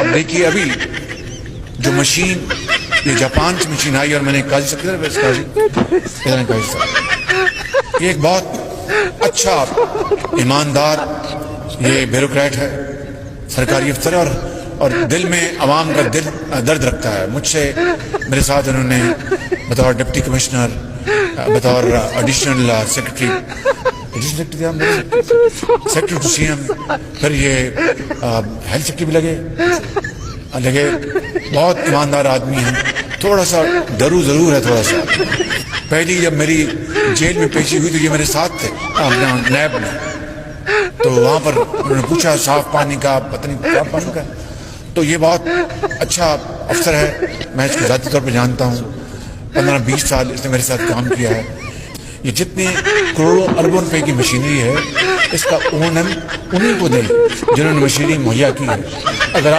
اب دیکھیے ابھی جو مشین یہ جاپان سے مشین آئی اور میں نے قاضی صاحب یہ ایک بہت اچھا ایماندار یہ بیوروکریٹ ہے سرکاری افسر اور دل میں عوام کا درد رکھتا ہے. مجھ سے میرے ساتھ انہوں نے بطور ڈپٹی کمشنر بطور additional secretary to C M پھر یہ ہیلتھ سیکرٹری بھی لگے بہت ایماندار آدمی ہیں. تھوڑا سا ڈرو ضرور ہے تھوڑا سا. پہلی جب میری جیل میں پیشی ہوئی تو یہ میرے ساتھ تھے نیب میں تو وہاں پر انہوں نے پوچھا صاف پانی کا پتہ نہیں صاف پانی کا تو یہ بہت اچھا افسر ہے. میں اس کو ذاتی طور پہ جانتا ہوں 15-20 سال اس نے میرے ساتھ کام کیا ہے. یہ جتنے کروڑوں اربوں روپے کی مشینری ہے اس کا اونم انہیں کو دیں جنہوں نے مشینری مہیا کی ہے. اگر